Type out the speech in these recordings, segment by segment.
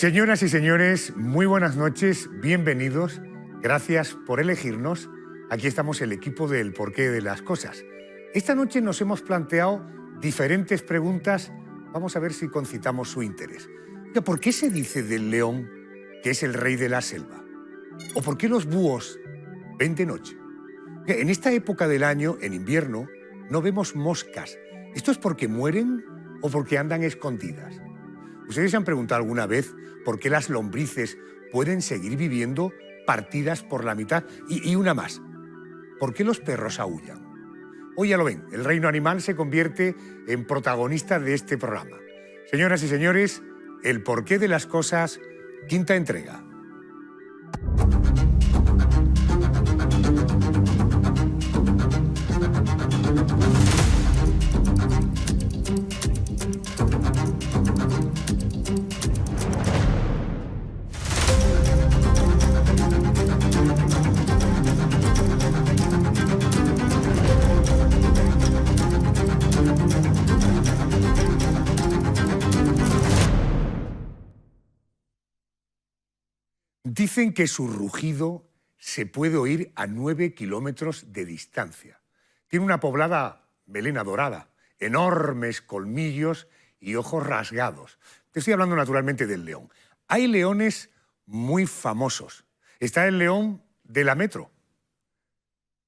Señoras y señores, muy buenas noches, bienvenidos, gracias por elegirnos. Aquí estamos el equipo del porqué de las cosas. Esta noche nos hemos planteado diferentes preguntas, vamos a ver si concitamos su interés. ¿Por qué se dice del león que es el rey de la selva? ¿O por qué los búhos ven de noche? En esta época del año, en invierno, no vemos moscas. ¿Esto es porque mueren o porque andan escondidas? ¿Ustedes se han preguntado alguna vez por qué las lombrices pueden seguir viviendo partidas por la mitad? Y una más, ¿por qué los perros aúllan? Hoy ya lo ven, el reino animal se convierte en protagonista de este programa. Señoras y señores, el porqué de las cosas, quinta entrega. Dicen que su rugido se puede oír a 9 kilómetros de distancia. Tiene una poblada melena dorada, enormes colmillos y ojos rasgados. Te estoy hablando naturalmente del león. Hay leones muy famosos. Está el león de la Metro,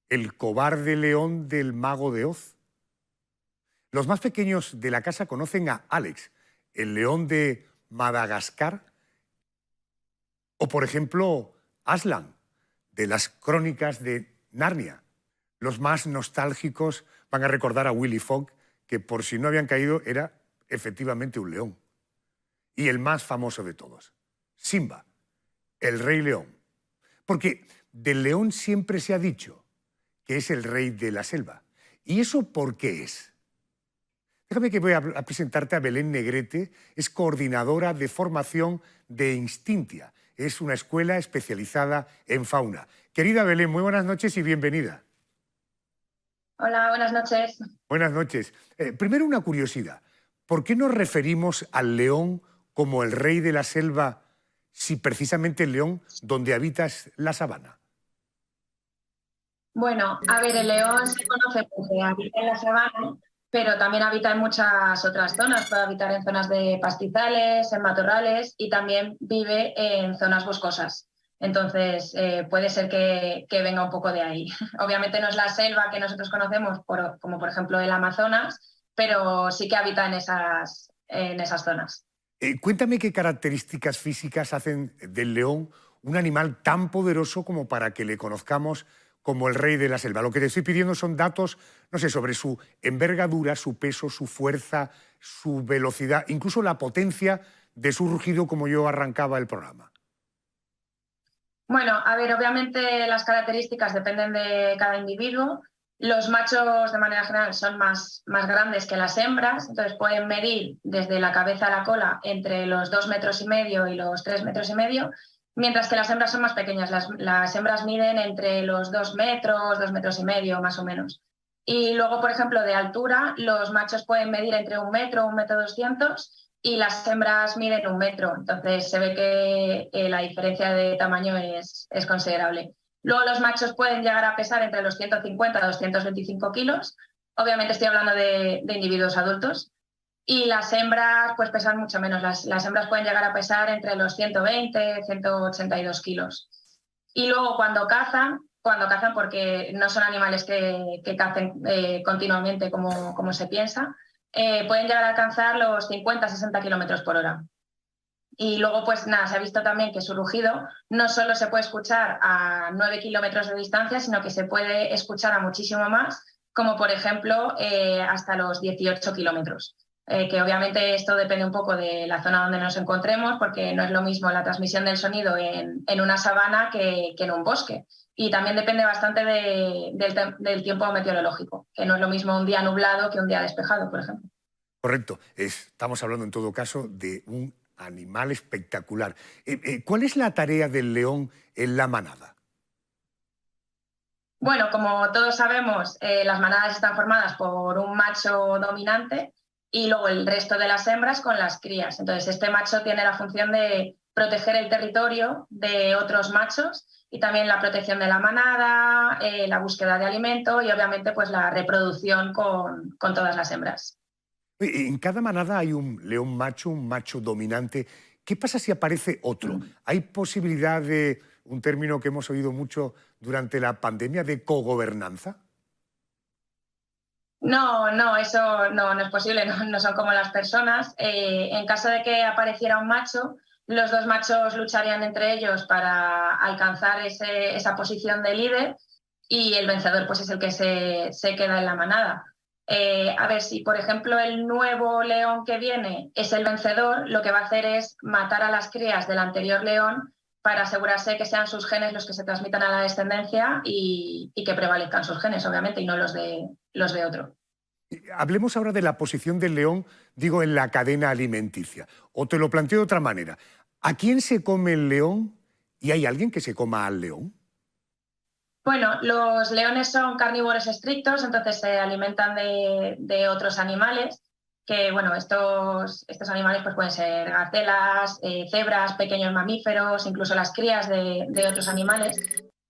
el cobarde león del Mago de Oz. Los más pequeños de la casa conocen a Alex, el león de Madagascar, o, por ejemplo, Aslan, de las crónicas de Narnia. Los más nostálgicos van a recordar a Willy Fogg, que por si no habían caído era efectivamente un león. Y el más famoso de todos, Simba, el rey león. Porque del león siempre se ha dicho que es el rey de la selva. ¿Y eso por qué es? Déjame que voy a presentarte a Belén Negrete, es coordinadora de formación de Instintia. Es una escuela especializada en fauna. Querida Belén, muy buenas noches y bienvenida. Hola, buenas noches. Buenas noches. Primero una curiosidad. ¿Por qué nos referimos al león como el rey de la selva si precisamente el león donde habita es la sabana? Bueno, a ver, el león se conoce porque habita en la sabana, pero también habita en muchas otras zonas. Puede habitar en zonas de pastizales, en matorrales y también vive en zonas boscosas. Entonces, puede ser que venga un poco de ahí. Obviamente no es la selva que nosotros conocemos, como por ejemplo el Amazonas, pero sí que habita en esas zonas. Cuéntame qué características físicas hacen del león un animal tan poderoso como para que le conozcamos como el rey de la selva. Lo que te estoy pidiendo son datos, no sé, sobre su envergadura, su peso, su fuerza, su velocidad, incluso la potencia de su rugido, como yo arrancaba el programa. Bueno, a ver, obviamente las características dependen de cada individuo. Los machos, de manera general, son más grandes que las hembras, entonces pueden medir desde la cabeza a la cola entre los 2,5 metros y los 3,5 metros, mientras que las hembras son más pequeñas. Las hembras miden entre los 2 metros, 2,5 metros, más o menos. Y luego, por ejemplo, de altura, los machos pueden medir entre 1 metro, 1,2 metros, y las hembras miden 1 metro. Entonces se ve que la diferencia de tamaño es considerable. Luego los machos pueden llegar a pesar entre los 150 a 225 kilos. Obviamente estoy hablando de individuos adultos. Y las hembras pues pesan mucho menos. Las hembras pueden llegar a pesar entre los 120 182 kilos. Y luego cuando cazan porque no son animales que cacen continuamente como se piensa, pueden llegar a alcanzar los 50-60 kilómetros por hora. Y luego, pues nada, se ha visto también que su rugido no solo se puede escuchar a 9 kilómetros de distancia, sino que se puede escuchar a muchísimo más, como por ejemplo hasta los 18 kilómetros. Que obviamente esto depende un poco de la zona donde nos encontremos, porque no es lo mismo la transmisión del sonido en una sabana que en un bosque. Y también depende bastante del tiempo meteorológico, que no es lo mismo un día nublado que un día despejado, por ejemplo. Correcto. Estamos hablando en todo caso de un animal espectacular. ¿Cuál es la tarea del león en la manada? Bueno, como todos sabemos, las manadas están formadas por un macho dominante y luego el resto de las hembras con las crías. Entonces, este macho tiene la función de proteger el territorio de otros machos y también la protección de la manada, la búsqueda de alimento y obviamente pues la reproducción con todas las hembras. Oye, en cada manada hay un macho dominante. ¿Qué pasa si aparece otro? ¿Hay posibilidad de, un término que hemos oído mucho durante la pandemia, de cogobernanza? No, eso no es posible, no son como las personas. En caso de que apareciera un macho, los dos machos lucharían entre ellos para alcanzar esa posición de líder y el vencedor pues es el que se queda en la manada. A ver, si por ejemplo el nuevo león que viene es el vencedor, lo que va a hacer es matar a las crías del anterior león para asegurarse que sean sus genes los que se transmitan a la descendencia y que prevalezcan sus genes, obviamente, y no los de otro. Hablemos ahora de la posición del león, digo, en la cadena alimenticia. O te lo planteo de otra manera. ¿A quién se come el león y hay alguien que se coma al león? Bueno, los leones son carnívoros estrictos, entonces se alimentan de otros animales, que bueno, estos animales pues pueden ser gacelas, cebras, pequeños mamíferos, incluso las crías de otros animales.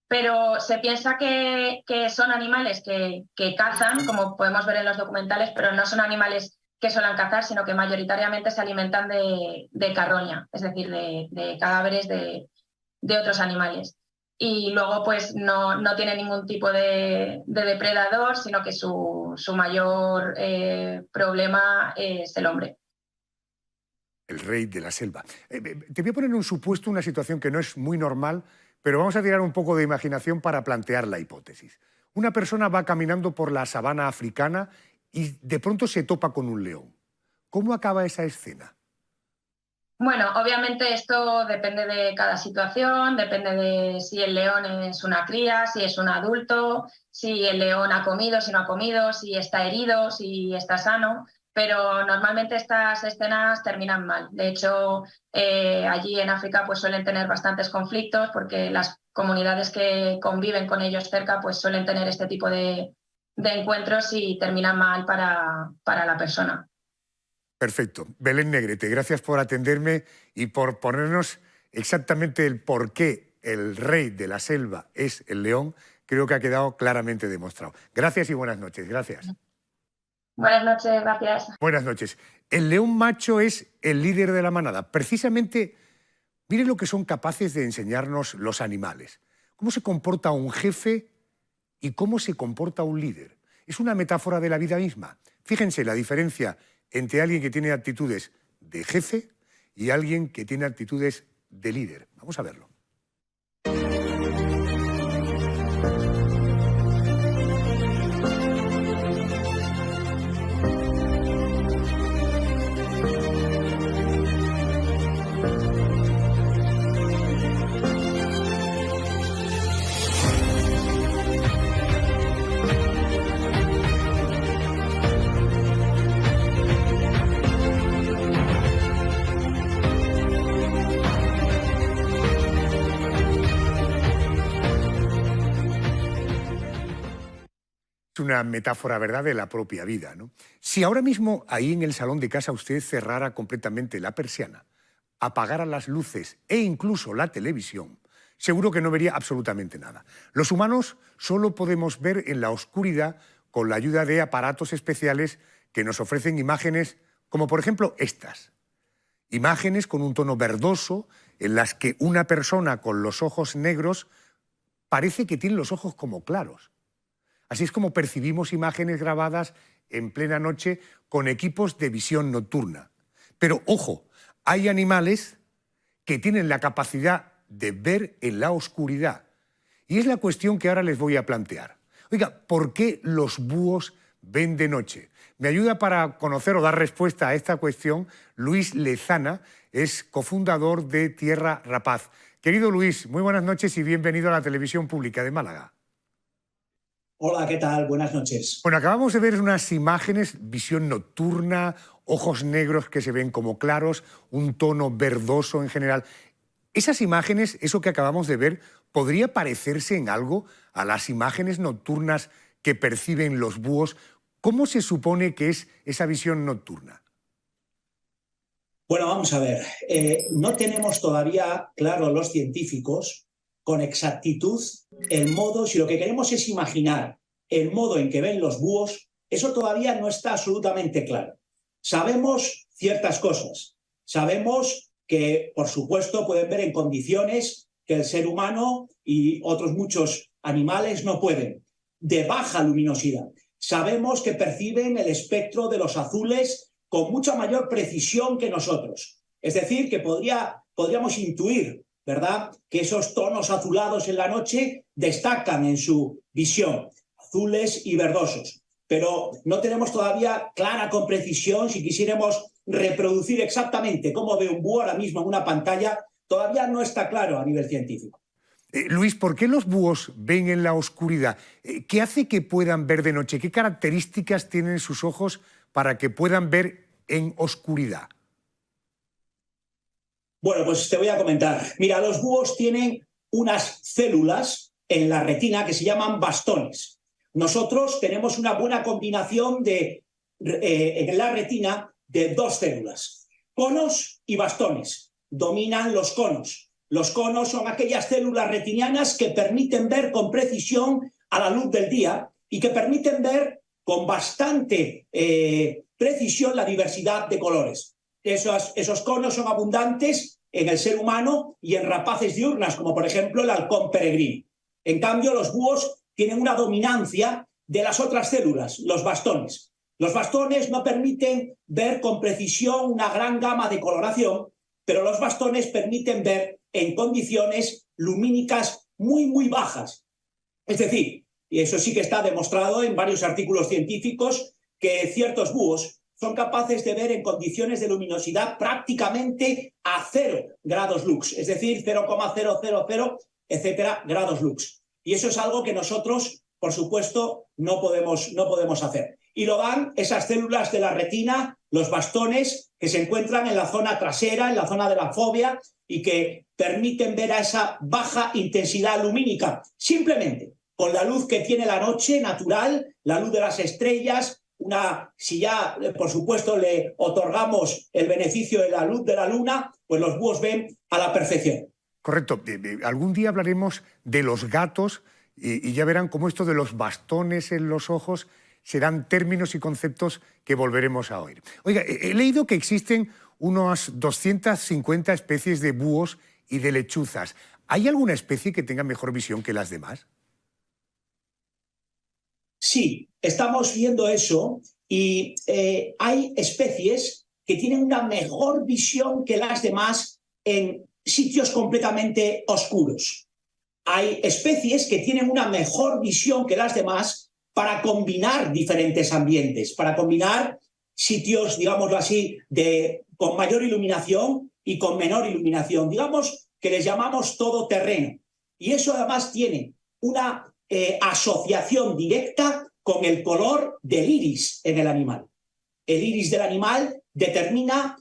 Pero se piensa que son animales que cazan, como podemos ver en los documentales, pero no son animales que suelen cazar, sino que mayoritariamente se alimentan de carroña, es decir, de cadáveres de otros animales. Y luego pues no tiene ningún tipo de depredador, sino que su mayor problema es el hombre. El rey de la selva. Te voy a poner un supuesto, una situación que no es muy normal, pero vamos a tirar un poco de imaginación para plantear la hipótesis. Una persona va caminando por la sabana africana y de pronto se topa con un león. ¿Cómo acaba esa escena? Bueno, obviamente esto depende de cada situación, depende de si el león es una cría, si es un adulto, si el león ha comido, si no ha comido, si está herido, si está sano, pero normalmente estas escenas terminan mal. De hecho, allí en África pues suelen tener bastantes conflictos porque las comunidades que conviven con ellos cerca pues suelen tener este tipo de encuentros y terminan mal para la persona. Perfecto. Belén Negrete, gracias por atenderme y por ponernos exactamente el por qué el rey de la selva es el león. Creo que ha quedado claramente demostrado. Gracias y buenas noches. Gracias. Buenas noches, gracias. Buenas noches. El león macho es el líder de la manada. Precisamente, mire lo que son capaces de enseñarnos los animales. Cómo se comporta un jefe y cómo se comporta un líder. Es una metáfora de la vida misma. Fíjense la diferencia entre alguien que tiene actitudes de jefe y alguien que tiene actitudes de líder. Vamos a verlo. Es una metáfora, ¿verdad?, de la propia vida, ¿no? Si ahora mismo ahí en el salón de casa usted cerrara completamente la persiana, apagara las luces e incluso la televisión, seguro que no vería absolutamente nada. Los humanos solo podemos ver en la oscuridad con la ayuda de aparatos especiales que nos ofrecen imágenes como por ejemplo estas. Imágenes con un tono verdoso en las que una persona con los ojos negros parece que tiene los ojos como claros. Así es como percibimos imágenes grabadas en plena noche con equipos de visión nocturna. Pero ojo, hay animales que tienen la capacidad de ver en la oscuridad. Y es la cuestión que ahora les voy a plantear. Oiga, ¿por qué los búhos ven de noche? Me ayuda para conocer o dar respuesta a esta cuestión Luis Lezana, es cofundador de Tierra Rapaz. Querido Luis, muy buenas noches y bienvenido a la Televisión Pública de Málaga. Hola, ¿qué tal? Buenas noches. Bueno, acabamos de ver unas imágenes, visión nocturna, ojos negros que se ven como claros, un tono verdoso en general. Esas imágenes, eso que acabamos de ver, ¿podría parecerse en algo a las imágenes nocturnas que perciben los búhos? ¿Cómo se supone que es esa visión nocturna? Bueno, vamos a ver. No tenemos todavía claro los científicos con exactitud el modo, si lo que queremos es imaginar el modo en que ven los búhos, eso todavía no está absolutamente claro. Sabemos ciertas cosas. Sabemos que, por supuesto, pueden ver en condiciones que el ser humano y otros muchos animales no pueden, de baja luminosidad. Sabemos que perciben el espectro de los azules con mucha mayor precisión que nosotros. Es decir, que podríamos intuir, ¿verdad?, que esos tonos azulados en la noche destacan en su visión, azules y verdosos. Pero no tenemos todavía clara con precisión, si quisiéramos reproducir exactamente cómo ve un búho ahora mismo en una pantalla, todavía no está claro a nivel científico. Luis, ¿por qué los búhos ven en la oscuridad? ¿Qué hace que puedan ver de noche? ¿Qué características tienen sus ojos para que puedan ver en oscuridad? Bueno, pues te voy a comentar. Mira, los búhos tienen unas células en la retina que se llaman bastones. Nosotros tenemos una buena combinación en la retina de dos células, conos y bastones. Dominan los conos. Los conos son aquellas células retinianas que permiten ver con precisión a la luz del día y que permiten ver con bastante precisión la diversidad de colores. Esos conos son abundantes en el ser humano y en rapaces diurnas, como por ejemplo el halcón peregrino. En cambio, los búhos tienen una dominancia de las otras células, los bastones. Los bastones no permiten ver con precisión una gran gama de coloración, pero los bastones permiten ver en condiciones lumínicas muy, muy bajas. Es decir, y eso sí que está demostrado en varios artículos científicos, que ciertos búhos son capaces de ver en condiciones de luminosidad prácticamente a 0 grados lux, es decir, 0,000, etcétera, grados lux. Y eso es algo que nosotros, por supuesto, no podemos hacer. Y lo dan esas células de la retina, los bastones, que se encuentran en la zona trasera, en la zona de la fóvea, y que permiten ver a esa baja intensidad lumínica, simplemente con la luz que tiene la noche natural, la luz de las estrellas, si ya, por supuesto, le otorgamos el beneficio de la luz de la luna, pues los búhos ven a la perfección. Correcto. Algún día hablaremos de los gatos y ya verán cómo esto de los bastones en los ojos serán términos y conceptos que volveremos a oír. Oiga, he leído que existen unas 250 especies de búhos y de lechuzas. ¿Hay alguna especie que tenga mejor visión que las demás? Sí, estamos viendo eso y hay especies que tienen una mejor visión que las demás en sitios completamente oscuros. Hay especies que tienen una mejor visión que las demás para combinar diferentes ambientes, para combinar sitios, digámoslo así, con mayor iluminación y con menor iluminación. Digamos que les llamamos todoterreno. Y eso además tiene una asociación directa con el color del iris en el animal. El iris del animal determina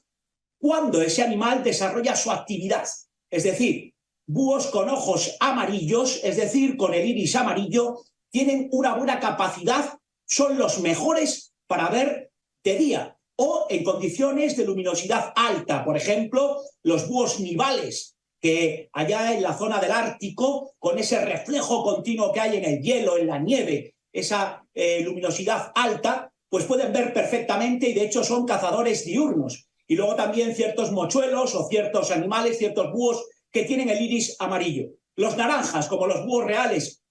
cuándo ese animal desarrolla su actividad. Es decir, búhos con ojos amarillos, es decir, con el iris amarillo, tienen una buena capacidad, son los mejores para ver de día o en condiciones de luminosidad alta. Por ejemplo, los búhos nivales, que allá en la zona del Ártico, con ese reflejo continuo que hay en el hielo, en la nieve, esa luminosidad alta, pues pueden ver perfectamente y de hecho son cazadores diurnos. Y luego también ciertos mochuelos o ciertos animales, ciertos búhos que tienen el iris amarillo. Los naranjas, como los búhos reales,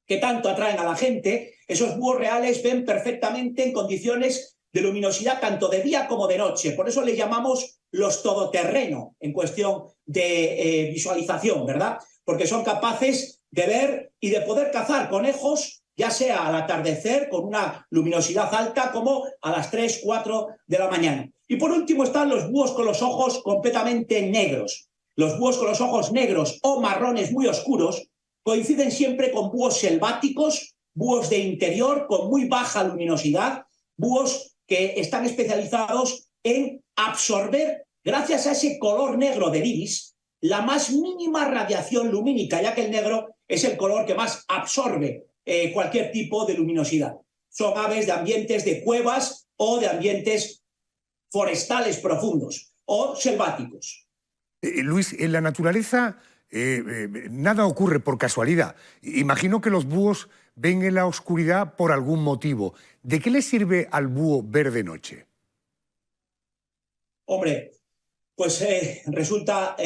que tanto atraen a la gente, esos búhos reales ven perfectamente en condiciones de luminosidad tanto de día como de noche. Por eso les llamamos los todoterreno en cuestión de visualización, ¿verdad? Porque son capaces de ver y de poder cazar conejos, ya sea al atardecer con una luminosidad alta como a las 3, 4 de la mañana. Y por último están los búhos con los ojos completamente negros. Los búhos con los ojos negros o marrones muy oscuros coinciden siempre con búhos selváticos, búhos de interior con muy baja luminosidad, búhos que están especializados en absorber, gracias a ese color negro del iris, la más mínima radiación lumínica, ya que el negro es el color que más absorbe cualquier tipo de luminosidad. Son aves de ambientes de cuevas o de ambientes forestales profundos. o selváticos. Luis, en la naturaleza nada ocurre por casualidad. Imagino que los búhos ven en la oscuridad por algún motivo. ¿De qué le sirve al búho ver de noche? Hombre, pues resulta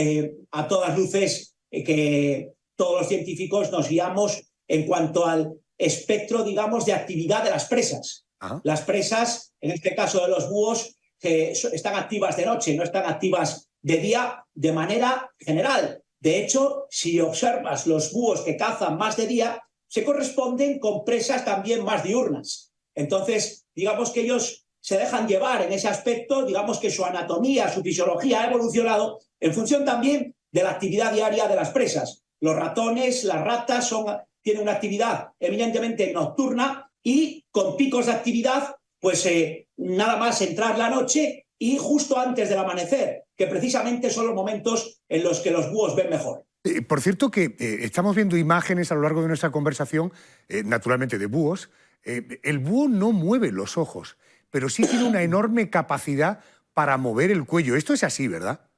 a todas luces que todos los científicos nos guiamos en cuanto al espectro, digamos, de actividad de las presas. ¿Ah? Las presas, en este caso de los búhos, están activas de noche, no están activas de día de manera general. De hecho, si observas los búhos que cazan más de día, se corresponden con presas también más diurnas. Entonces, digamos que ellos se dejan llevar en ese aspecto, digamos que su anatomía, su fisiología ha evolucionado en función también de la actividad diaria de las presas. Los ratones, las ratas tienen una actividad eminentemente nocturna y con picos de actividad, pues nada más entrar la noche y justo antes del amanecer, que precisamente son los momentos en los que los búhos ven mejor. Por cierto que estamos viendo imágenes a lo largo de nuestra conversación, naturalmente de búhos. El búho no mueve los ojos, pero sí tiene una enorme capacidad para mover el cuello. Esto es así, ¿verdad?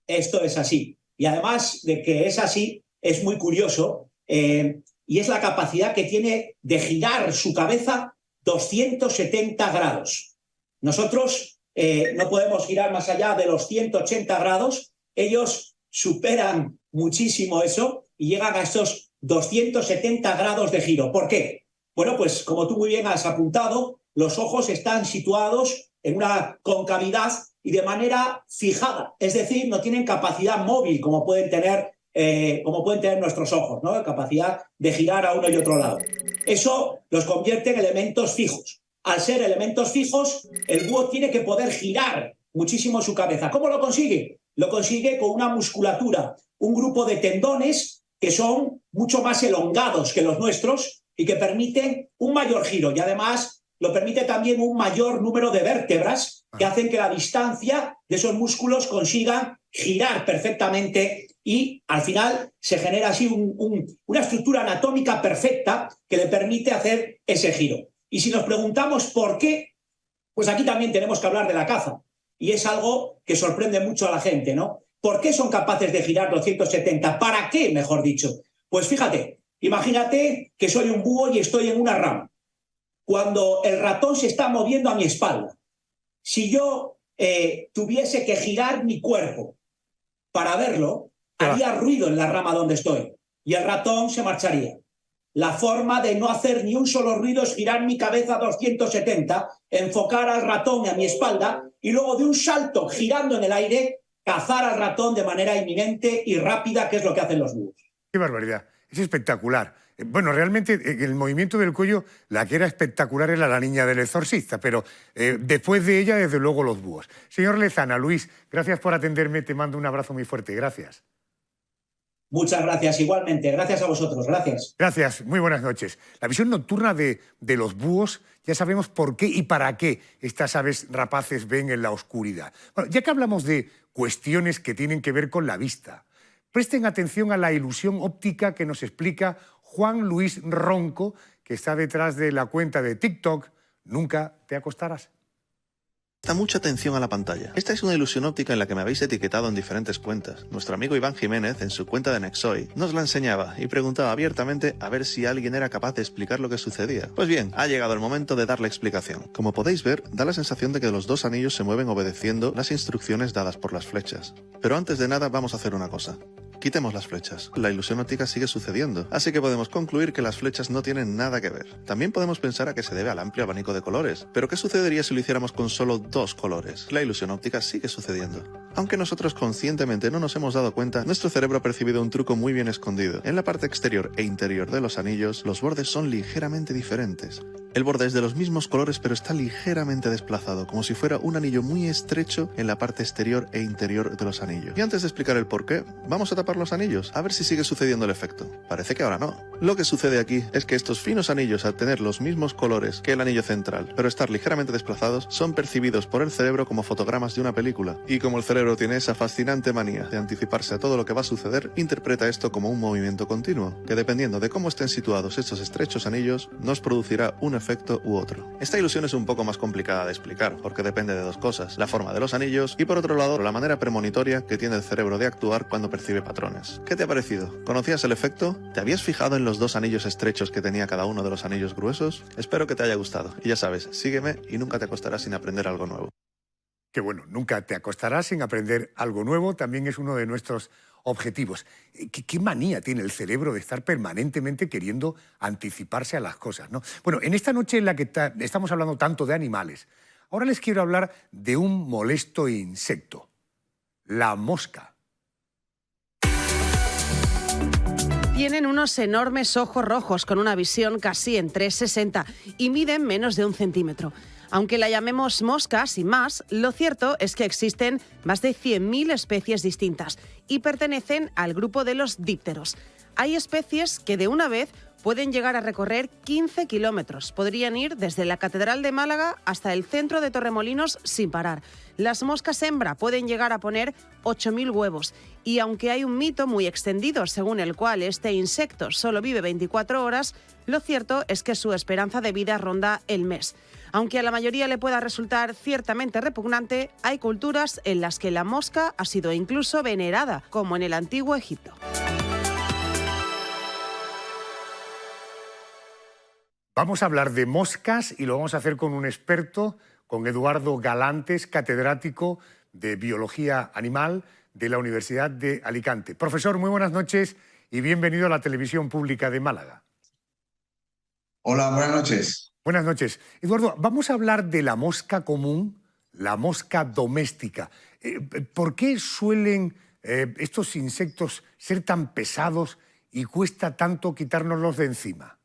Esto es así. Y además de que es así, es muy curioso, y es la capacidad que tiene de girar su cabeza 270 grados. Nosotros no podemos girar más allá de los 180 grados. Ellos superan muchísimo eso y llegan a estos 270 grados de giro. ¿Por qué? Bueno, pues como tú muy bien has apuntado, los ojos están situados en una concavidad y de manera fijada, es decir, no tienen capacidad móvil como pueden tener nuestros ojos, ¿no? Capacidad de girar a uno y otro lado. Eso los convierte en elementos fijos. Al ser elementos fijos, el búho tiene que poder girar muchísimo su cabeza. ¿Cómo lo consigue? Lo consigue con una musculatura, un grupo de tendones que son mucho más elongados que los nuestros y que permiten un mayor giro y además lo permite también un mayor número de vértebras que hacen que la distancia de esos músculos consigan girar perfectamente y al final se genera así una estructura anatómica perfecta que le permite hacer ese giro. Y si nos preguntamos por qué, pues aquí también tenemos que hablar de la caza. Y es algo que sorprende mucho a la gente, ¿no? ¿Por qué son capaces de girar 270? ¿Para qué, mejor dicho? Pues fíjate, imagínate que soy un búho y estoy en una rama. Cuando el ratón se está moviendo a mi espalda, si yo tuviese que girar mi cuerpo para verlo, haría ruido en la rama donde estoy y el ratón se marcharía. La forma de no hacer ni un solo ruido es girar mi cabeza a 270, enfocar al ratón a mi espalda y luego de un salto girando en el aire, cazar al ratón de manera inminente y rápida, que es lo que hacen los búhos. ¡Qué barbaridad! Es espectacular. Bueno, realmente el movimiento del cuello, la que era espectacular era la niña del exorcista, pero después de ella, desde luego, los búhos. Señor Lezana, Luis, gracias por atenderme, te mando un abrazo muy fuerte. Gracias. Muchas gracias, igualmente. Gracias a vosotros, gracias. Gracias, muy buenas noches. La visión nocturna de los búhos, ya sabemos por qué y para qué estas aves rapaces ven en la oscuridad. Bueno, ya que hablamos de cuestiones que tienen que ver con la vista, presten atención a la ilusión óptica que nos explica Juan Luis Ronco, que está detrás de la cuenta de TikTok, Nunca te acostarás. Presta mucha atención a la pantalla. Esta es una ilusión óptica en la que me habéis etiquetado en diferentes cuentas. Nuestro amigo Iván Jiménez, en su cuenta de Nexoy, nos la enseñaba y preguntaba abiertamente a ver si alguien era capaz de explicar lo que sucedía. Pues bien, ha llegado el momento de darle explicación. Como podéis ver, da la sensación de que los dos anillos se mueven obedeciendo las instrucciones dadas por las flechas. Pero antes de nada vamos a hacer una cosa. Quitemos las flechas. La ilusión óptica sigue sucediendo, así que podemos concluir que las flechas no tienen nada que ver. También podemos pensar a que se debe al amplio abanico de colores, pero ¿qué sucedería si lo hiciéramos con solo dos colores? La ilusión óptica sigue sucediendo. Aunque nosotros conscientemente no nos hemos dado cuenta, nuestro cerebro ha percibido un truco muy bien escondido. En la parte exterior e interior de los anillos, los bordes son ligeramente diferentes. El borde es de los mismos colores, pero está ligeramente desplazado, como si fuera un anillo muy estrecho en la parte exterior e interior de los anillos. Y antes de explicar el porqué, vamos a tapar los anillos, a ver si sigue sucediendo el efecto. Parece que ahora no. Lo que sucede aquí es que estos finos anillos, al tener los mismos colores que el anillo central, pero estar ligeramente desplazados, son percibidos por el cerebro como fotogramas de una película. Y como el cerebro cerebro tiene esa fascinante manía de anticiparse a todo lo que va a suceder, interpreta esto como un movimiento continuo, que dependiendo de cómo estén situados estos estrechos anillos, nos producirá un efecto u otro. Esta ilusión es un poco más complicada de explicar, porque depende de dos cosas: la forma de los anillos y, por otro lado, la manera premonitoria que tiene el cerebro de actuar cuando percibe patrones. ¿Qué te ha parecido? ¿Conocías el efecto? ¿Te habías fijado en los dos anillos estrechos que tenía cada uno de los anillos gruesos? Espero que te haya gustado. Y ya sabes, sígueme y nunca te acostarás sin aprender algo nuevo. Que bueno, nunca te acostarás sin aprender algo nuevo, también es uno de nuestros objetivos. ¿Qué manía tiene el cerebro de estar permanentemente queriendo anticiparse a las cosas, ¿no? Bueno, en esta noche en la que estamos hablando tanto de animales, ahora les quiero hablar de un molesto insecto, la mosca. Tienen unos enormes ojos rojos con una visión casi en 360 y miden menos de 1 centímetro. Aunque la llamemos mosca, sin más, lo cierto es que existen más de 100.000 especies distintas y pertenecen al grupo de los dípteros. Hay especies que de una vez pueden llegar a recorrer 15 kilómetros. Podrían ir desde la Catedral de Málaga hasta el centro de Torremolinos sin parar. Las moscas hembra pueden llegar a poner 8.000 huevos. Y aunque hay un mito muy extendido según el cual este insecto solo vive 24 horas, lo cierto es que su esperanza de vida ronda el mes. Aunque a la mayoría le pueda resultar ciertamente repugnante, hay culturas en las que la mosca ha sido incluso venerada, como en el antiguo Egipto. Vamos a hablar de moscas y lo vamos a hacer con un experto, con Eduardo Galantes, catedrático de Biología Animal de la Universidad de Alicante. Profesor, muy buenas noches y bienvenido a la Televisión Pública de Málaga. Hola, buenas noches. Buenas noches. Eduardo, vamos a hablar de la mosca común, la mosca doméstica. ¿Por qué suelen estos insectos ser tan pesados y cuesta tanto quitárnoslos de encima?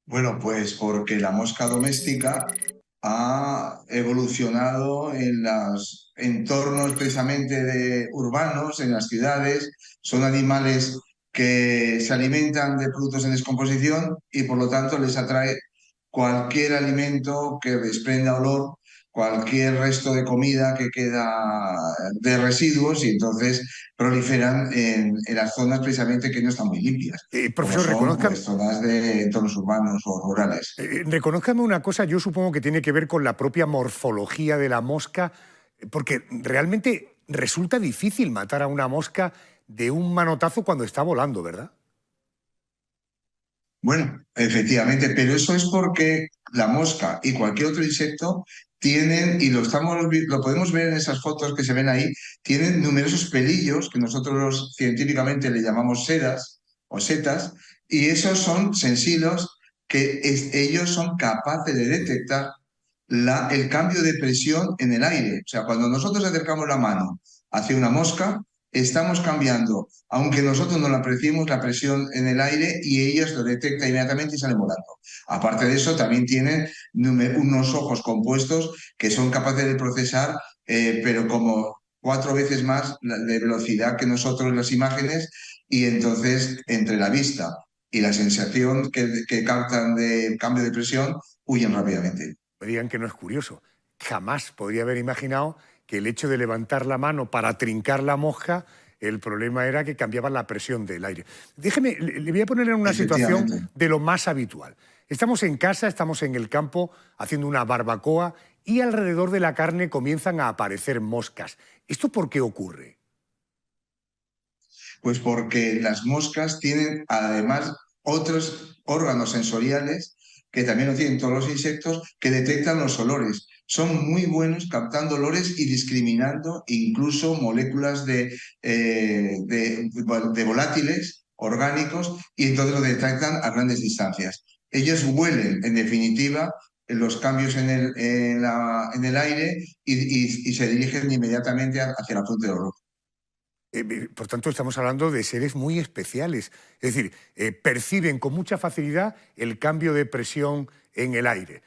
Bueno, pues porque la mosca doméstica ha evolucionado en los entornos precisamente urbanos, en las ciudades. Son animales que se alimentan de productos en descomposición y por lo tanto les atrae cualquier alimento que desprenda olor, cualquier resto de comida que queda de residuos, y entonces proliferan en las zonas precisamente que no están muy limpias, Profesor, como son reconózcame, pues, zonas de entornos urbanos o rurales. reconózcame una cosa, yo supongo que tiene que ver con la propia morfología de la mosca, porque realmente resulta difícil matar a una mosca de un manotazo cuando está volando, ¿verdad? Bueno, efectivamente, pero eso es porque la mosca y cualquier otro insecto tienen, y lo podemos ver en esas fotos que se ven ahí, tienen numerosos pelillos que nosotros científicamente le llamamos sedas o setas, y esos son sensilos que ellos son capaces de detectar el cambio de presión en el aire. O sea, cuando nosotros acercamos la mano hacia una mosca, estamos cambiando, aunque nosotros no la apreciemos, la presión en el aire, y ellos lo detectan inmediatamente y salen volando. Aparte de eso, también tienen unos ojos compuestos que son capaces de procesar, pero como 4 veces más de velocidad que nosotros las imágenes, y entonces entre la vista y la sensación que captan de cambio de presión, huyen rápidamente. Me digan que no es curioso. Jamás podría haber imaginado que el hecho de levantar la mano para trincar la mosca, el problema era que cambiaba la presión del aire. Déjeme, le voy a poner en una situación de lo más habitual. Estamos en casa, estamos en el campo haciendo una barbacoa y alrededor de la carne comienzan a aparecer moscas. ¿Esto por qué ocurre? Pues porque las moscas tienen además otros órganos sensoriales que también lo tienen todos los insectos, que detectan los olores. Son muy buenos captando olores y discriminando incluso moléculas de volátiles orgánicos, y entonces lo detectan a grandes distancias. Ellos huelen, en definitiva, los cambios en el aire y se dirigen inmediatamente hacia la fuente del olor. Por tanto, estamos hablando de seres muy especiales. Es decir, perciben con mucha facilidad el cambio de presión en el aire.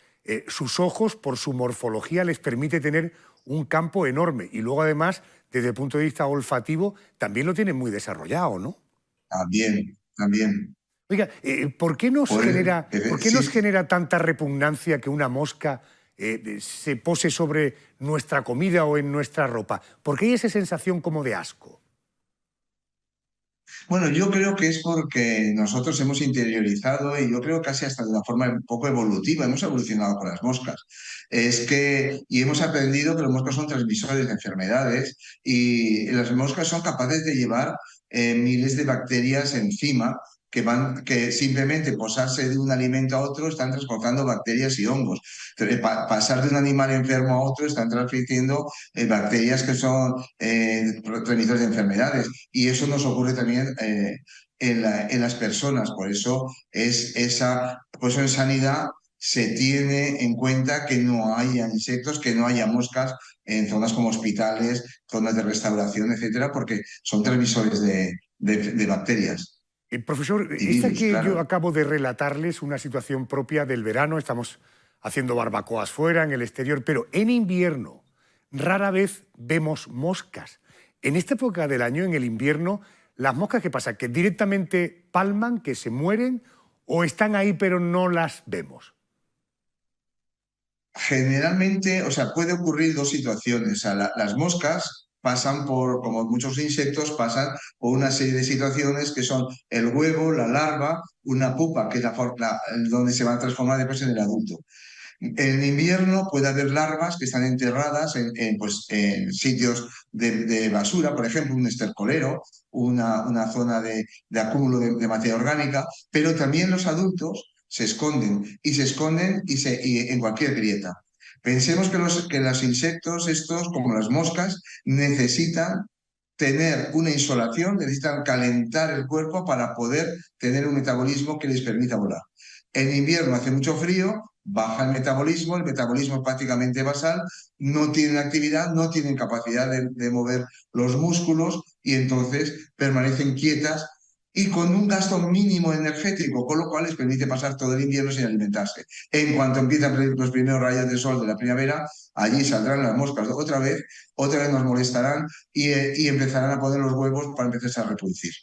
Sus ojos, por su morfología, les permite tener un campo enorme. Y luego, además, desde el punto de vista olfativo, también lo tienen muy desarrollado, ¿no? También. Oiga, ¿por qué nos genera tanta repugnancia que una mosca se pose sobre nuestra comida o en nuestra ropa? ¿Por qué hay esa sensación como de asco? Bueno, yo creo que es porque nosotros hemos interiorizado, y yo creo casi hasta de una forma un poco evolutiva, hemos evolucionado con las moscas. Y hemos aprendido que los moscas son transmisores de enfermedades y las moscas son capaces de llevar miles de bacterias encima que simplemente posarse de un alimento a otro están transportando bacterias y hongos. Pasar de un animal enfermo a otro están transmitiendo bacterias que son transmisores de enfermedades. Y eso nos ocurre también en las personas. Por eso en sanidad se tiene en cuenta que no haya insectos, que no haya moscas en zonas como hospitales, zonas de restauración, etcétera, porque son transmisores de bacterias. Profesor, Y esta virus, que yo claro. acabo de relatarles, una situación propia del verano, estamos haciendo barbacoas fuera, en el exterior, pero en invierno rara vez vemos moscas. En esta época del año, en el invierno, ¿las moscas qué pasa? ¿Que directamente palman, que se mueren o están ahí pero no las vemos? Generalmente, o sea, puede ocurrir dos situaciones. O sea, las moscas pasan como muchos insectos, pasan por una serie de situaciones que son el huevo, la larva, una pupa, que es donde se van a transformar después en el adulto. En invierno puede haber larvas que están enterradas en sitios de basura, por ejemplo, un estercolero, una zona de acúmulo de materia orgánica, pero también los adultos se esconden y en cualquier grieta. Pensemos que los insectos estos, como las moscas, necesitan tener una insolación, necesitan calentar el cuerpo para poder tener un metabolismo que les permita volar. En invierno hace mucho frío, baja el metabolismo es prácticamente basal, no tienen actividad, no tienen capacidad de mover los músculos y entonces permanecen quietas y con un gasto mínimo energético, con lo cual les permite pasar todo el invierno sin alimentarse. En cuanto empiezan los primeros rayos de sol de la primavera, allí saldrán las moscas otra vez nos molestarán y empezarán a poner los huevos para empezarse a reproducir.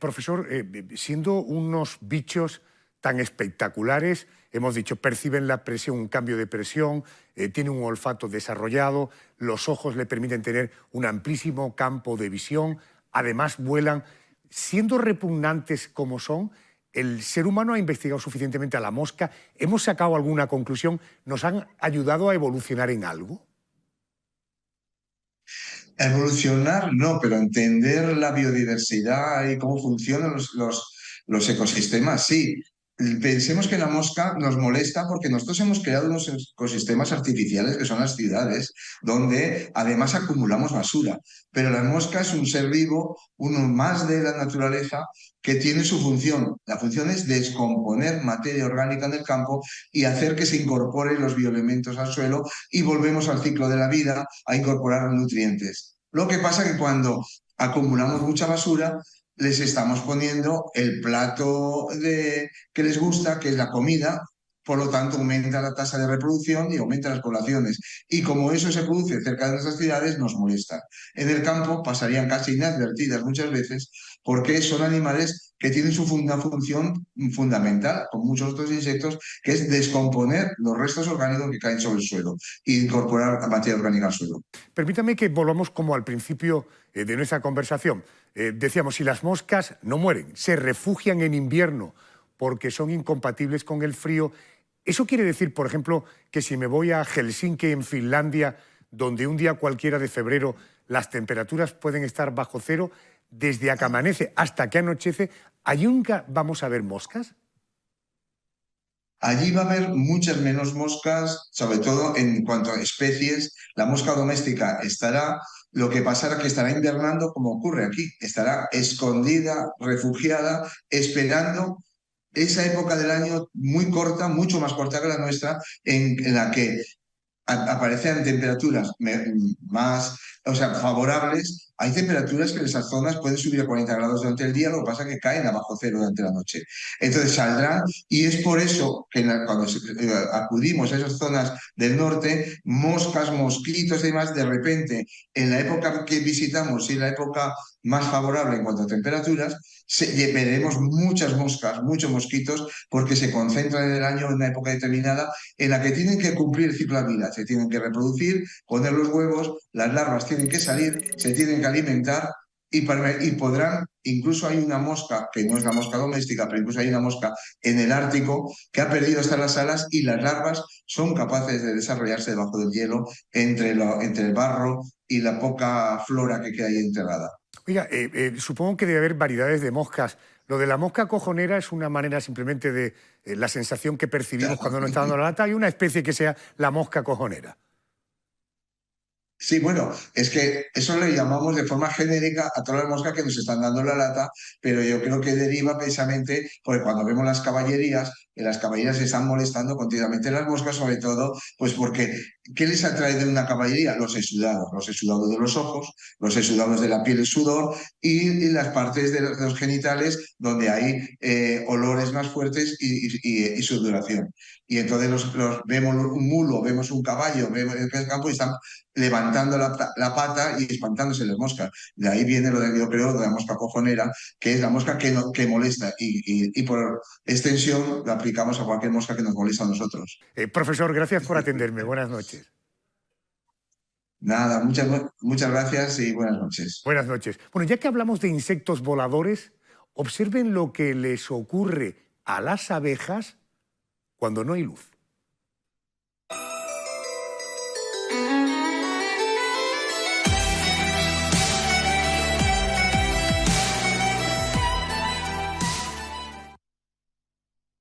Profesor, siendo unos bichos tan espectaculares, hemos dicho, perciben la presión, un cambio de presión, tienen un olfato desarrollado, los ojos le permiten tener un amplísimo campo de visión, además vuelan. Siendo repugnantes como son, ¿el ser humano ha investigado suficientemente a la mosca? ¿Hemos sacado alguna conclusión? ¿Nos han ayudado a evolucionar en algo? Evolucionar no, pero entender la biodiversidad y cómo funcionan los ecosistemas, sí. Pensemos que la mosca nos molesta porque nosotros hemos creado unos ecosistemas artificiales que son las ciudades, donde además acumulamos basura. Pero la mosca es un ser vivo, uno más de la naturaleza, que tiene su función. La función es descomponer materia orgánica en el campo y hacer que se incorporen los bioelementos al suelo y volvemos al ciclo de la vida a incorporar nutrientes. Lo que pasa es que cuando acumulamos mucha basura, les estamos poniendo el plato que les gusta, que es la comida, por lo tanto aumenta la tasa de reproducción y aumenta las poblaciones. Y como eso se produce cerca de nuestras ciudades, nos molesta. En el campo pasarían casi inadvertidas muchas veces porque son animales que tienen una función fundamental, con muchos otros insectos, que es descomponer los restos orgánicos que caen sobre el suelo e incorporar la materia orgánica al suelo. Permítame que volvamos como al principio de nuestra conversación. Decíamos, si las moscas no mueren, se refugian en invierno porque son incompatibles con el frío. ¿Eso quiere decir, por ejemplo, que si me voy a Helsinki, en Finlandia, donde un día cualquiera de febrero las temperaturas pueden estar bajo cero, desde que amanece hasta que anochece, ¿allí nunca vamos a ver moscas? Allí va a haber muchas menos moscas, sobre todo en cuanto a especies. La mosca doméstica estará, lo que pasará que estará invernando como ocurre aquí, estará escondida, refugiada, esperando esa época del año muy corta, mucho más corta que la nuestra, en la que aparecen temperaturas más o sea, favorables. Hay temperaturas que en esas zonas pueden subir a 40 grados durante el día, lo que pasa es que caen abajo cero durante la noche. Entonces saldrán, y es por eso que cuando acudimos a esas zonas del norte, moscas, mosquitos y demás, de repente, en la época que visitamos y la época más favorable en cuanto a temperaturas, veremos muchas moscas, muchos mosquitos, porque se concentran en el año en una época determinada en la que tienen que cumplir el ciclo de vida, se tienen que reproducir, poner los huevos, las larvas tienen que salir, se tienen que alimentar y podrán, incluso hay una mosca, que no es la mosca doméstica, pero incluso hay una mosca en el Ártico que ha perdido hasta las alas y las larvas son capaces de desarrollarse debajo del hielo entre el barro y la poca flora que queda ahí enterrada. Oiga, supongo que debe haber variedades de moscas. Lo de la mosca cojonera es una manera simplemente de la sensación que percibimos cuando nos está dando la lata. Hay una especie que sea la mosca cojonera. Sí, bueno, es que eso le llamamos de forma genérica a todas las moscas que nos están dando la lata, pero yo creo que deriva precisamente porque cuando vemos las caballerías, en las caballerías se están molestando continuamente las moscas, sobre todo, pues porque, ¿qué les atrae de una caballería? Los exudados de los ojos, los exudados de la piel, el sudor y las partes de los genitales donde hay olores más fuertes y sudoración. Y entonces vemos un mulo, vemos un caballo, vemos el campo y están levantando la pata y espantándose las moscas. De ahí viene lo de, yo creo, de la mosca cojonera, que es la mosca que molesta y por extensión la aplicamos a cualquier mosca que nos molesta a nosotros. Profesor, gracias por atenderme. Buenas noches. Nada, muchas gracias y buenas noches. Buenas noches. Bueno, ya que hablamos de insectos voladores, observen lo que les ocurre a las abejas cuando no hay luz.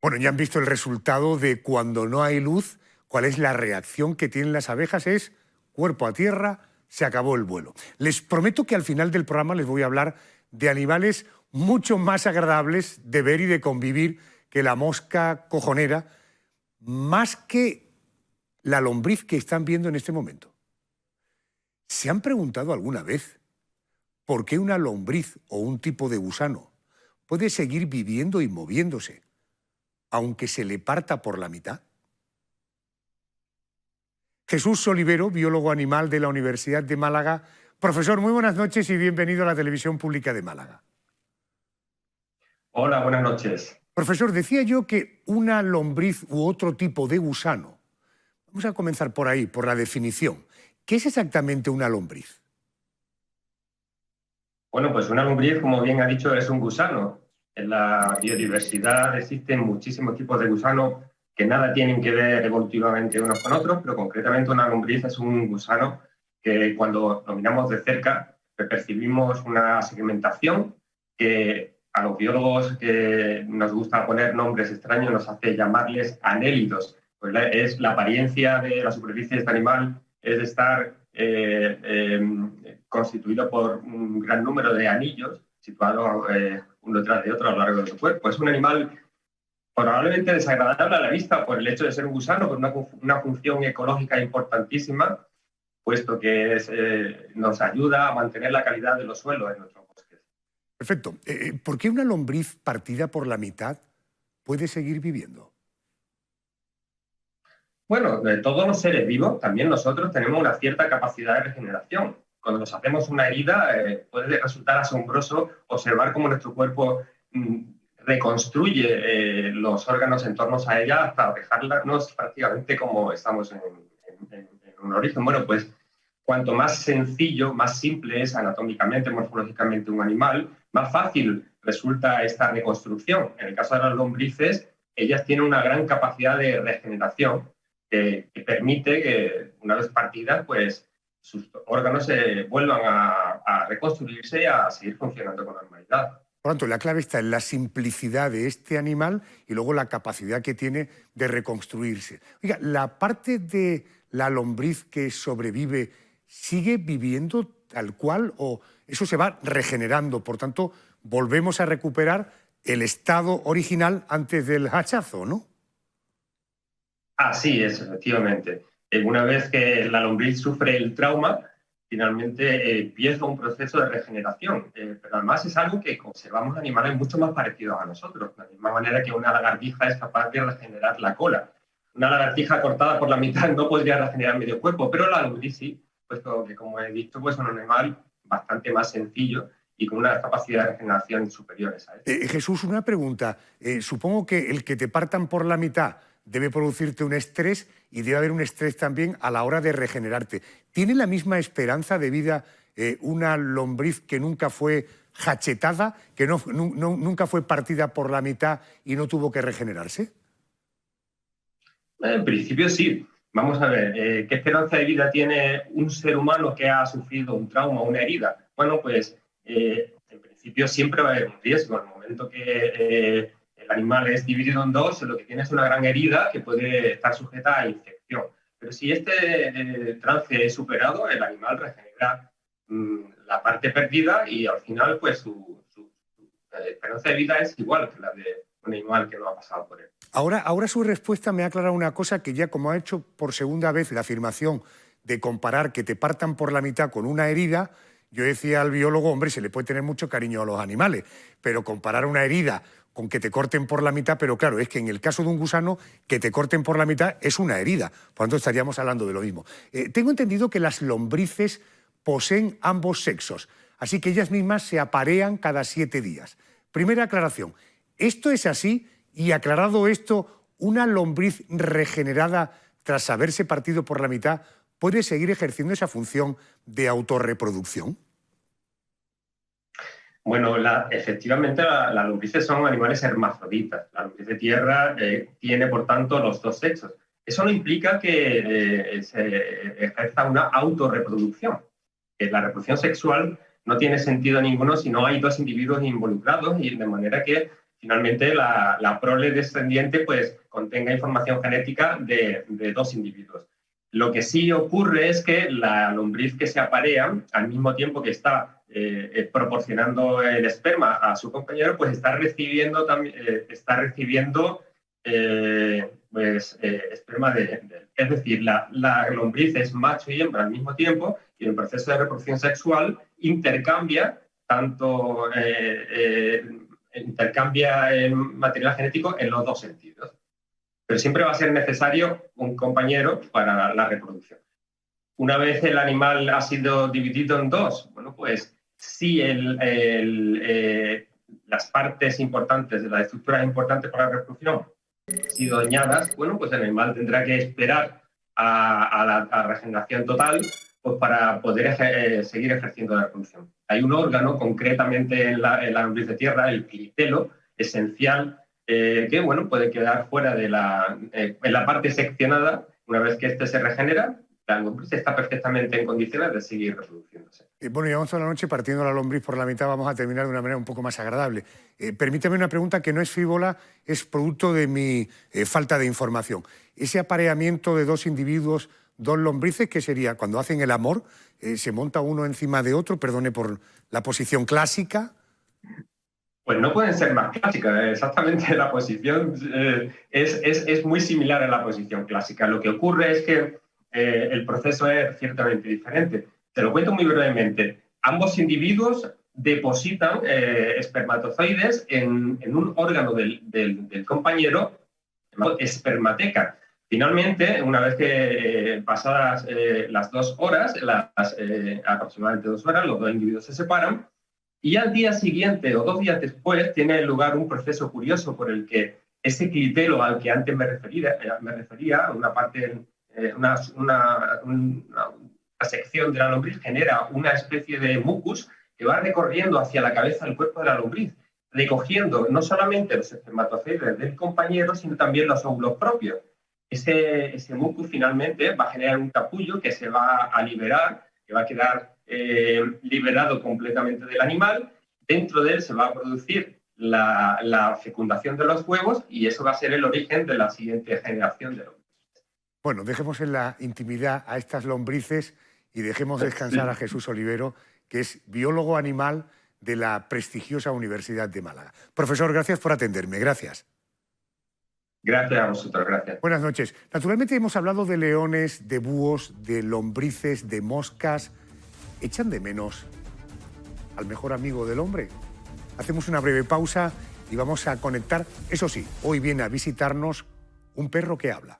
Bueno, ya han visto el resultado de cuando no hay luz, cuál es la reacción que tienen las abejas, es cuerpo a tierra, se acabó el vuelo. Les prometo que al final del programa les voy a hablar de animales mucho más agradables de ver y de convivir que la mosca cojonera, más que la lombriz que están viendo en este momento. ¿Se han preguntado alguna vez por qué una lombriz o un tipo de gusano puede seguir viviendo y moviéndose aunque se le parta por la mitad? Jesús Solivero, biólogo animal de la Universidad de Málaga. Profesor, muy buenas noches y bienvenido a la Televisión Pública de Málaga. Hola, buenas noches. Profesor, decía yo que una lombriz u otro tipo de gusano, vamos a comenzar por ahí, por la definición. ¿Qué es exactamente una lombriz? Bueno, pues una lombriz, como bien ha dicho, es un gusano. En la biodiversidad existen muchísimos tipos de gusanos que nada tienen que ver evolutivamente unos con otros, pero concretamente una lombriz es un gusano que cuando lo miramos de cerca percibimos una segmentación que a los biólogos que nos gusta poner nombres extraños nos hace llamarles anélidos. Pues es la apariencia de la superficie de este animal, es de estar constituido por un gran número de anillos situados uno detrás de otro a lo largo de su cuerpo. Es un animal probablemente desagradable a la vista por el hecho de ser un gusano, por una función ecológica importantísima, puesto que nos ayuda a mantener la calidad de los suelos en nuestros bosques. Perfecto. ¿Por qué una lombriz partida por la mitad puede seguir viviendo? Bueno, de todos los seres vivos, también nosotros tenemos una cierta capacidad de regeneración. Cuando nos hacemos una herida, puede resultar asombroso observar cómo nuestro cuerpo reconstruye los órganos en torno a ella hasta dejarnos prácticamente como estamos en un origen. Bueno, pues cuanto más sencillo, más simple es anatómicamente, morfológicamente un animal, más fácil resulta esta reconstrucción. En el caso de las lombrices, ellas tienen una gran capacidad de regeneración que permite que, una vez partidas, pues sus órganos se vuelvan a reconstruirse y a seguir funcionando con normalidad. Por lo tanto, la clave está en la simplicidad de este animal y luego la capacidad que tiene de reconstruirse. Oiga, ¿la parte de la lombriz que sobrevive sigue viviendo tal cual o eso se va regenerando? Por tanto, volvemos a recuperar el estado original antes del hachazo, ¿no? Así es, efectivamente. Una vez que la lombriz sufre el trauma, finalmente empieza un proceso de regeneración. Pero además es algo que observamos en animales mucho más parecidos a nosotros, de la misma manera que una lagartija es capaz de regenerar la cola. Una lagartija cortada por la mitad no podría regenerar medio cuerpo, pero la lombriz sí, puesto que, como he dicho, pues es un animal bastante más sencillo y con una capacidad de regeneración superiores a este. Jesús, una pregunta. Supongo que el que te partan por la mitad debe producirte un estrés y debe haber un estrés también a la hora de regenerarte. ¿Tiene la misma esperanza de vida una lombriz que nunca fue hachetada, que nunca fue partida por la mitad y no tuvo que regenerarse? En principio sí. Vamos a ver, ¿qué esperanza de vida tiene un ser humano que ha sufrido un trauma o una herida? Bueno, pues en principio siempre va a haber un riesgo. En el momento que el animal es dividido en dos, lo que tiene es una gran herida que puede estar sujeta a infección. Pero si este trance es superado, el animal regenera la parte perdida y al final pues su esperanza de vida es igual que la de un animal que no ha pasado por él. Ahora su respuesta me ha aclarado una cosa que ya, como ha hecho por segunda vez la afirmación de comparar que te partan por la mitad con una herida, yo decía al biólogo, hombre, se le puede tener mucho cariño a los animales, pero comparar una herida con que te corten por la mitad, pero claro, es que en el caso de un gusano, que te corten por la mitad es una herida, por lo tanto estaríamos hablando de lo mismo. Tengo entendido que las lombrices poseen ambos sexos, así que ellas mismas se aparean cada 7 días. Primera aclaración, ¿esto es así? Y aclarado esto, ¿una lombriz regenerada tras haberse partido por la mitad puede seguir ejerciendo esa función de autorreproducción? Bueno, efectivamente las lombrices son animales hermafroditas. La lombriz de tierra tiene, por tanto, los dos sexos. Eso no implica que se ejerza una autorreproducción. La reproducción sexual no tiene sentido ninguno si no hay dos individuos involucrados y de manera que finalmente la prole descendiente pues, contenga información genética de dos individuos. Lo que sí ocurre es que la lombriz que se aparea, al mismo tiempo que está proporcionando el esperma a su compañero, pues está recibiendo esperma de él. Es decir, la lombriz es macho y hembra al mismo tiempo y en el proceso de reproducción sexual intercambia el material genético en los dos sentidos. Pero siempre va a ser necesario un compañero para la reproducción. Una vez el animal ha sido dividido en dos, bueno, pues si las partes importantes, las estructuras importantes para la reproducción han sido dañadas, bueno, pues el animal tendrá que esperar a la regeneración total pues para poder seguir ejerciendo la reproducción. Hay un órgano, concretamente en la lombriz de tierra, el clitelo, esencial, que bueno, puede quedar fuera de en la parte seccionada. Una vez que este se regenera, la lombriz está perfectamente en condiciones de seguir reproduciéndose. Bueno, llevamos toda la noche partiendo la lombriz por la mitad, vamos a terminar de una manera un poco más agradable. Permítame una pregunta que no es frívola, es producto de mi falta de información. Ese apareamiento de dos individuos, dos lombrices, ¿qué sería? Cuando hacen el amor, ¿se monta uno encima de otro? Perdone por la posición clásica. Pues no pueden ser más clásicas. Exactamente, la posición es muy similar a la posición clásica. Lo que ocurre es que el proceso es ciertamente diferente. Te lo cuento muy brevemente. Ambos individuos depositan espermatozoides en un órgano del compañero, llamado espermateca. Finalmente, una vez que pasadas las 2 horas, aproximadamente 2 horas, los dos individuos se separan y al día siguiente o 2 días después tiene lugar un proceso curioso por el que ese clitelo al que antes me refería una parte, una sección de la lombriz genera una especie de mucus que va recorriendo hacia la cabeza del cuerpo de la lombriz, recogiendo no solamente los espermatozoides del compañero, sino también los óvulos propios. Ese mucus finalmente va a generar un capullo que se va a liberar, que va a quedar liberado completamente del animal. Dentro de él se va a producir la fecundación de los huevos y eso va a ser el origen de la siguiente generación de lombrices. Bueno, dejemos en la intimidad a estas lombrices y dejemos descansar a Jesús Olivero, que es biólogo animal de la prestigiosa Universidad de Málaga. Profesor, gracias por atenderme. Gracias. Gracias a vosotros, gracias. Buenas noches. Naturalmente hemos hablado de leones, de búhos, de lombrices, de moscas, ¿Echan de menos al mejor amigo del hombre? Hacemos una breve pausa y vamos a conectar. Eso sí, hoy viene a visitarnos un perro que habla.